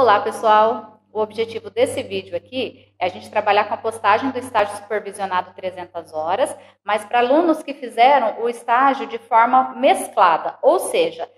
Olá, pessoal! O objetivo desse vídeo aqui é a gente trabalhar com a postagem do estágio supervisionado 300 horas, mas para alunos que fizeram o estágio de forma mesclada, ou seja,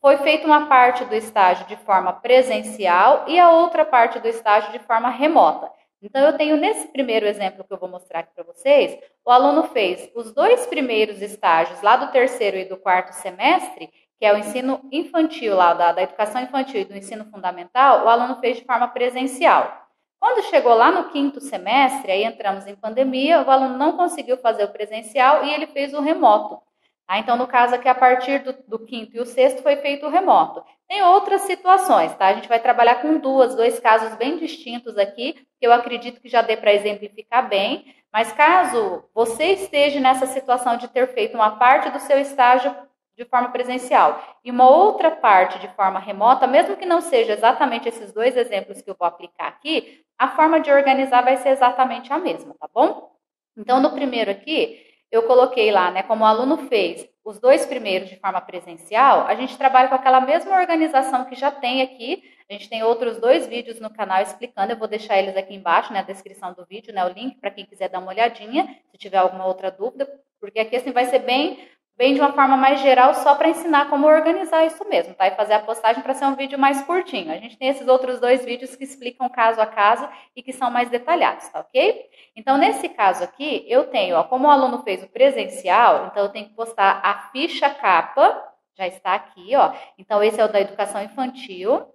foi feita uma parte do estágio de forma presencial e a outra parte do estágio de forma remota. Então, eu tenho nesse primeiro exemplo que eu vou mostrar aqui para vocês, o aluno fez os dois primeiros estágios lá do terceiro e do quarto semestre, que é o ensino infantil, lá da educação infantil e do ensino fundamental, o aluno fez de forma presencial. Quando chegou lá no quinto semestre, aí entramos em pandemia, o aluno não conseguiu fazer o presencial e ele fez o remoto. Então, no caso aqui, a partir do quinto e o sexto foi feito o remoto. Tem outras situações, tá? A gente vai trabalhar com dois casos bem distintos aqui, que eu acredito que já dê para exemplificar bem, mas caso você esteja nessa situação de ter feito uma parte do seu estágio de forma presencial e uma outra parte de forma remota, mesmo que não seja exatamente esses dois exemplos que eu vou aplicar aqui, a forma de organizar vai ser exatamente a mesma, tá bom? Então, no primeiro aqui, eu coloquei lá, né, como o aluno fez os dois primeiros de forma presencial, a gente trabalha com aquela mesma organização que já tem aqui. A gente tem outros dois vídeos no canal explicando, eu vou deixar eles aqui embaixo, na descrição do vídeo, né, o link para quem quiser dar uma olhadinha, se tiver alguma outra dúvida, porque aqui assim vai ser bem de uma forma mais geral, só para ensinar como organizar isso mesmo, tá? E fazer a postagem para ser um vídeo mais curtinho. A gente tem esses outros dois vídeos que explicam caso a caso e que são mais detalhados, tá ok? Então, nesse caso aqui, eu tenho, ó, como o aluno fez o presencial, então eu tenho que postar a ficha capa, já está aqui, ó. Então, esse é o da educação infantil.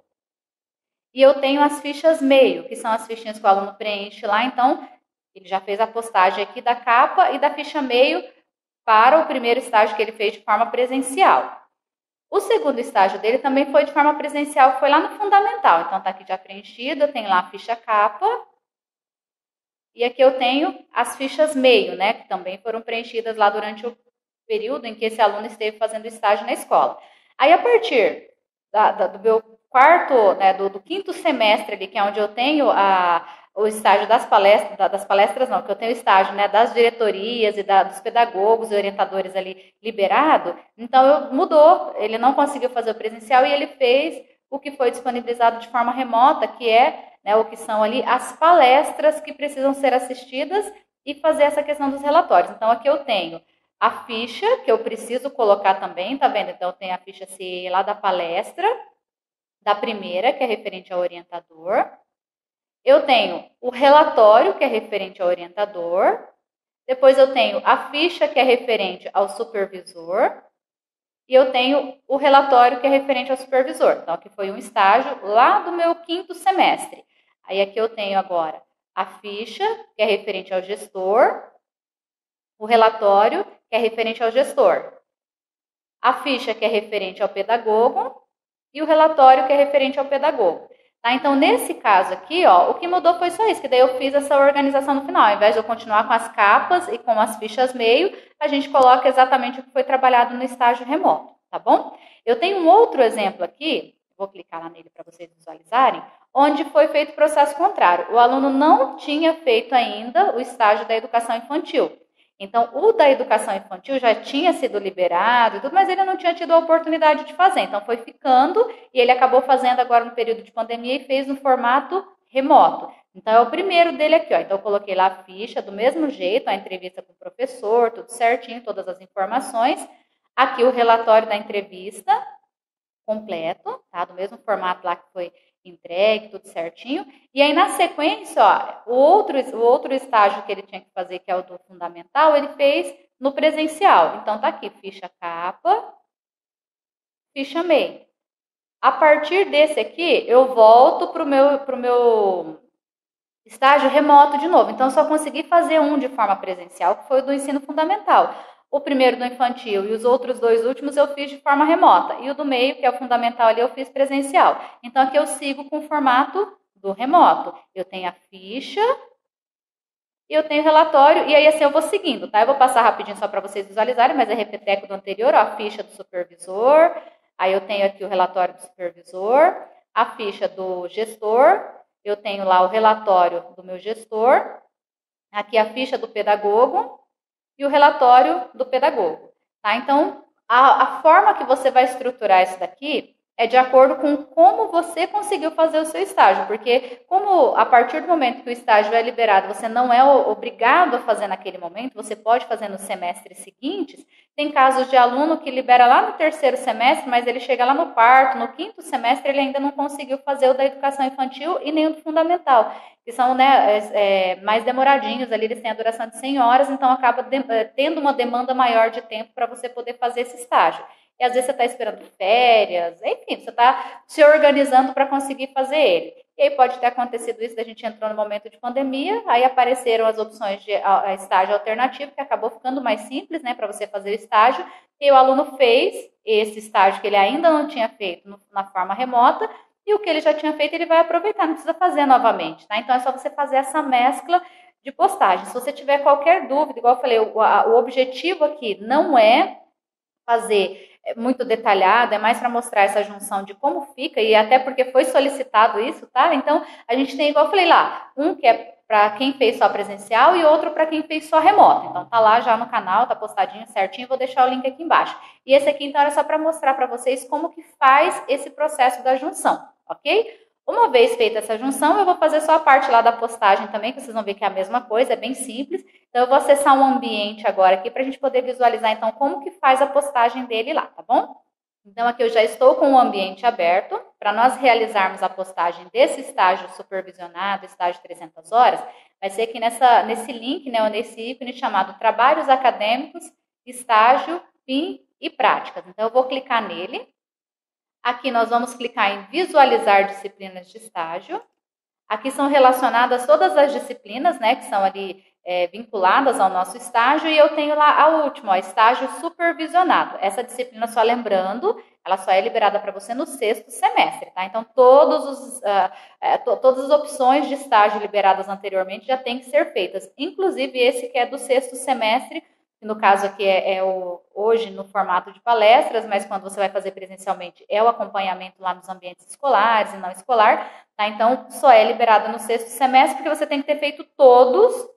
E eu tenho as fichas meio, que são as fichinhas que o aluno preenche lá. Então, ele já fez a postagem aqui da capa e da ficha meio para o primeiro estágio que ele fez de forma presencial. O segundo estágio dele também foi de forma presencial, que foi lá no fundamental. Então, está aqui já preenchido, eu tenho lá a ficha capa. E aqui eu tenho as fichas meio, né, que também foram preenchidas lá durante o período em que esse aluno esteve fazendo estágio na escola. Aí, a partir do meu quarto, né, do quinto semestre ali, que é onde eu tenho o estágio das palestras não, que eu tenho o estágio, né, das diretorias e dos pedagogos e orientadores ali liberado, então mudou, ele não conseguiu fazer o presencial e ele fez o que foi disponibilizado de forma remota, que é, né, o que são ali as palestras que precisam ser assistidas e fazer essa questão dos relatórios. Então, aqui eu tenho a ficha, que eu preciso colocar também, tá vendo? Então, eu tenho a ficha CE lá da palestra, da primeira, que é referente ao orientador. Eu tenho o relatório, que é referente ao orientador. Depois eu tenho a ficha, que é referente ao supervisor. E eu tenho o relatório, que é referente ao supervisor. Então, aqui foi um estágio lá do meu quinto semestre. Aí, aqui eu tenho agora a ficha, que é referente ao gestor. O relatório, que é referente ao gestor. A ficha, que é referente ao pedagogo. E o relatório, que é referente ao pedagogo. Tá? Então, nesse caso aqui, ó, o que mudou foi só isso, que daí eu fiz essa organização no final. Ao invés de eu continuar com as capas e com as fichas meio, a gente coloca exatamente o que foi trabalhado no estágio remoto, tá bom? Eu tenho um outro exemplo aqui, vou clicar lá nele para vocês visualizarem, onde foi feito o processo contrário. O aluno não tinha feito ainda o estágio da educação infantil. Então, o da educação infantil já tinha sido liberado, mas ele não tinha tido a oportunidade de fazer. Então, foi ficando e ele acabou fazendo agora no período de pandemia e fez no formato remoto. Então, é o primeiro dele aqui, ó. Então, eu coloquei lá a ficha do mesmo jeito, a entrevista com o professor, tudo certinho, todas as informações. Aqui o relatório da entrevista completo, tá? Do mesmo formato lá que foi entregue, tudo certinho. E aí, na sequência, ó, o outro estágio que ele tinha que fazer, que é o do fundamental, ele fez no presencial. Então, tá aqui, ficha capa, ficha meio. A partir desse aqui, eu volto pro meu estágio remoto de novo. Então, eu só consegui fazer um de forma presencial, que foi o do ensino fundamental. O primeiro do infantil e os outros dois últimos eu fiz de forma remota. E o do meio, que é o fundamental ali, eu fiz presencial. Então, aqui eu sigo com o formato do remoto. Eu tenho a ficha e eu tenho o relatório. E aí, assim, eu vou seguindo, tá? Eu vou passar rapidinho só para vocês visualizarem, mas é repeteco do anterior, ó, a ficha do supervisor. Aí, eu tenho aqui o relatório do supervisor, a ficha do gestor. Eu tenho lá o relatório do meu gestor. Aqui a ficha do pedagogo. E o relatório do pedagogo. Tá? Então, a forma que você vai estruturar isso daqui é de acordo com como você conseguiu fazer o seu estágio, porque como a partir do momento que o estágio é liberado, você não é obrigado a fazer naquele momento, você pode fazer nos semestres seguintes. Tem casos de aluno que libera lá no terceiro semestre, mas ele chega lá no quarto, no quinto semestre, ele ainda não conseguiu fazer o da educação infantil e nem o do fundamental, que são, né, mais demoradinhos ali, eles têm a duração de 100 horas, então acaba tendo uma demanda maior de tempo para você poder fazer esse estágio. E às vezes você está esperando férias, enfim, você está se organizando para conseguir fazer ele. E aí pode ter acontecido isso, a gente entrou no momento de pandemia, aí apareceram as opções de estágio alternativo, que acabou ficando mais simples, né, para você fazer o estágio, e o aluno fez esse estágio que ele ainda não tinha feito na forma remota, e o que ele já tinha feito ele vai aproveitar, não precisa fazer novamente, tá? Então é só você fazer essa mescla de postagem. Se você tiver qualquer dúvida, igual eu falei, o objetivo aqui não é fazer muito detalhado, é mais para mostrar essa junção de como fica, e até porque foi solicitado isso, tá? Então, a gente tem, igual eu falei lá, um que é para quem fez só presencial e outro para quem fez só remoto. Então, tá lá já no canal, tá postadinho certinho, vou deixar o link aqui embaixo. E esse aqui, então, era só para mostrar para vocês como que faz esse processo da junção, ok? Uma vez feita essa junção, eu vou fazer só a parte lá da postagem também, que vocês vão ver que é a mesma coisa, é bem simples. Então, eu vou acessar um ambiente agora aqui para a gente poder visualizar, então, como que faz a postagem dele lá, tá bom? Então, aqui eu já estou com o ambiente aberto. Para nós realizarmos a postagem desse estágio supervisionado, estágio 300 horas, vai ser aqui nesse link, né, nesse ícone chamado Trabalhos Acadêmicos, Estágio, Fim e Práticas. Então, eu vou clicar nele. Aqui nós vamos clicar em visualizar disciplinas de estágio. Aqui são relacionadas todas as disciplinas, né, que são ali vinculadas ao nosso estágio, e eu tenho lá a última, ó, estágio supervisionado. Essa disciplina, só lembrando, ela só é liberada para você no sexto semestre, tá? Então, todas as opções de estágio liberadas anteriormente já têm que ser feitas, inclusive esse que é do sexto semestre, que no caso aqui hoje no formato de palestras, mas quando você vai fazer presencialmente é o acompanhamento lá nos ambientes escolares e não escolar, tá? Então, só é liberado no sexto semestre, porque você tem que ter feito todos,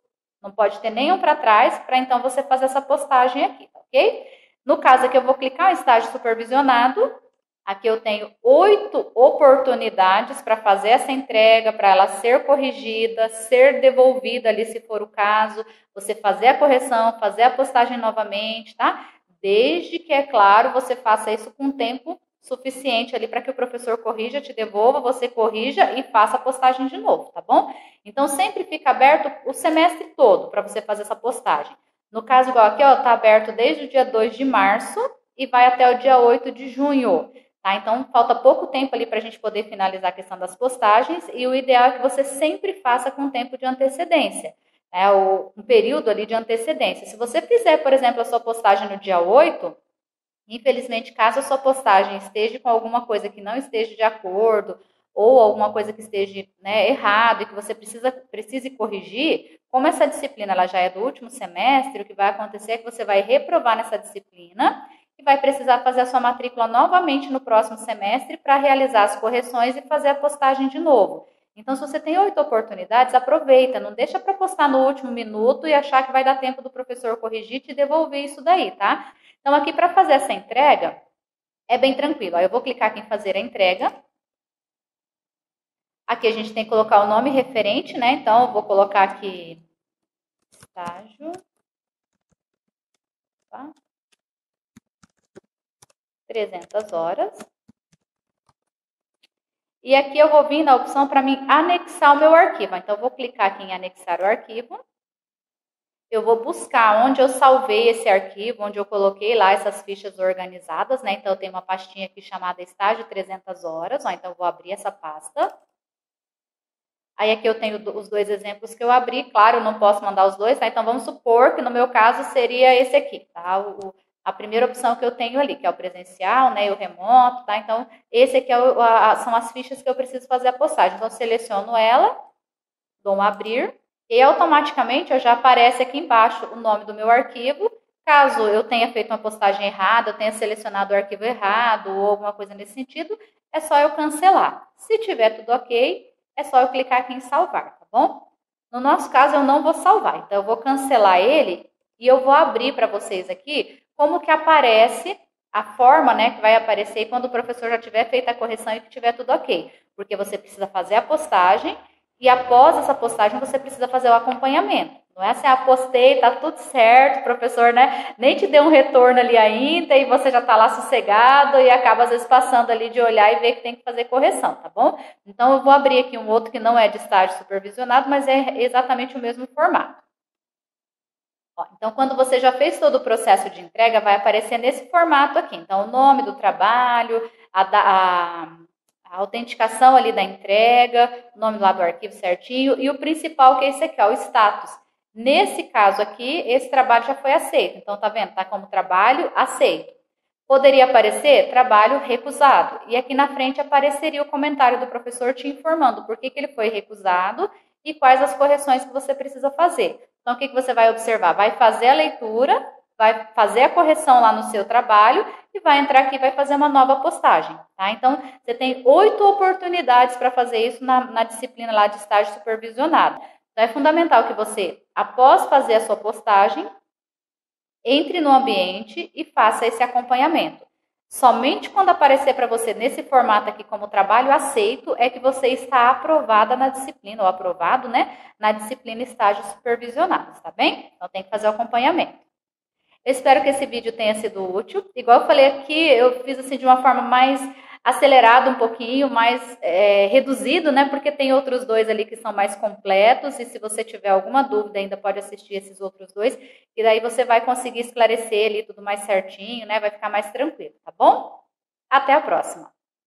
não pode ter nenhum para trás, para então você fazer essa postagem aqui, ok? No caso aqui eu vou clicar em estágio supervisionado, aqui eu tenho 8 oportunidades para fazer essa entrega, para ela ser corrigida, ser devolvida ali se for o caso, você fazer a correção, fazer a postagem novamente, tá? Desde que, é claro, você faça isso com tempo suficiente ali para que o professor corrija, te devolva, você corrija e faça a postagem de novo, tá bom? Então, sempre fica aberto o semestre todo para você fazer essa postagem. No caso, igual aqui, ó, tá aberto desde o dia 2 de março e vai até o dia 8 de junho. Tá? Então, falta pouco tempo ali para a gente poder finalizar a questão das postagens, e o ideal é que você sempre faça com tempo de antecedência, né? Um período ali de antecedência. Se você fizer, por exemplo, a sua postagem no dia 8, infelizmente, caso a sua postagem esteja com alguma coisa que não esteja de acordo, ou alguma coisa que esteja, né, errado e que você precise corrigir, como essa disciplina ela já é do último semestre, o que vai acontecer é que você vai reprovar nessa disciplina e vai precisar fazer a sua matrícula novamente no próximo semestre para realizar as correções e fazer a postagem de novo. Então, se você tem 8 oportunidades, aproveita, não deixa para postar no último minuto e achar que vai dar tempo do professor corrigir e te devolver isso daí, tá? Então, aqui para fazer essa entrega, é bem tranquilo. Aí eu vou clicar aqui em fazer a entrega. Aqui a gente tem que colocar o nome referente, né? Então, eu vou colocar aqui estágio. Tá? 300 horas. E aqui eu vou vir na opção para mim anexar o meu arquivo. Então, eu vou clicar aqui em anexar o arquivo. Eu vou buscar onde eu salvei esse arquivo, onde eu coloquei lá essas fichas organizadas, né? Então, eu tenho uma pastinha aqui chamada estágio 300 horas. Ó, então, eu vou abrir essa pasta. Aí, aqui eu tenho os 2 exemplos que eu abri. Claro, eu não posso mandar os 2, tá? Então, vamos supor que no meu caso seria esse aqui, tá? A primeira opção que eu tenho ali, que é o presencial, né, e o remoto, tá? Então, esse aqui são as fichas que eu preciso fazer a postagem. Então, eu seleciono ela, dou um abrir, e automaticamente já aparece aqui embaixo o nome do meu arquivo. Caso eu tenha feito uma postagem errada, eu tenha selecionado o arquivo errado, ou alguma coisa nesse sentido, é só eu cancelar. Se tiver tudo ok, é só eu clicar aqui em salvar, tá bom? No nosso caso, eu não vou salvar, então eu vou cancelar ele e eu vou abrir para vocês aqui como que aparece a forma, né, que vai aparecer quando o professor já tiver feito a correção e que tiver tudo ok. Porque você precisa fazer a postagem e após essa postagem você precisa fazer o acompanhamento. Não é assim, postei, tá tudo certo, o professor, né, nem te deu um retorno ali ainda e você já tá lá sossegado e acaba às vezes passando ali de olhar e ver que tem que fazer correção, tá bom? Então eu vou abrir aqui um outro que não é de estágio supervisionado, mas é exatamente o mesmo formato. Ó, então, quando você já fez todo o processo de entrega, vai aparecer nesse formato aqui. Então, o nome do trabalho, a autenticação ali da entrega, o nome lá do arquivo certinho e o principal que é esse aqui, ó, o status. Nesse caso aqui, esse trabalho já foi aceito. Então, tá vendo? Tá como trabalho aceito. Poderia aparecer trabalho recusado. E aqui na frente apareceria o comentário do professor te informando por que ele foi recusado e quais as correções que você precisa fazer. Então, o que você vai observar? Vai fazer a leitura, vai fazer a correção lá no seu trabalho e vai entrar aqui e vai fazer uma nova postagem, tá? Então, você tem 8 oportunidades para fazer isso na disciplina lá de estágio supervisionado. Então, é fundamental que você, após fazer a sua postagem, entre no ambiente e faça esse acompanhamento. Somente quando aparecer para você nesse formato aqui como trabalho aceito é que você está aprovada na disciplina, ou aprovado, né, na disciplina estágio supervisionado, tá bem? Então tem que fazer o acompanhamento. Eu espero que esse vídeo tenha sido útil. Igual eu falei aqui, eu fiz assim de uma forma mais acelerada um pouquinho, mais reduzido, né? Porque tem outros dois ali que são mais completos. E se você tiver alguma dúvida, ainda pode assistir esses outros dois. E daí você vai conseguir esclarecer ali tudo mais certinho, né? Vai ficar mais tranquilo, tá bom? Até a próxima!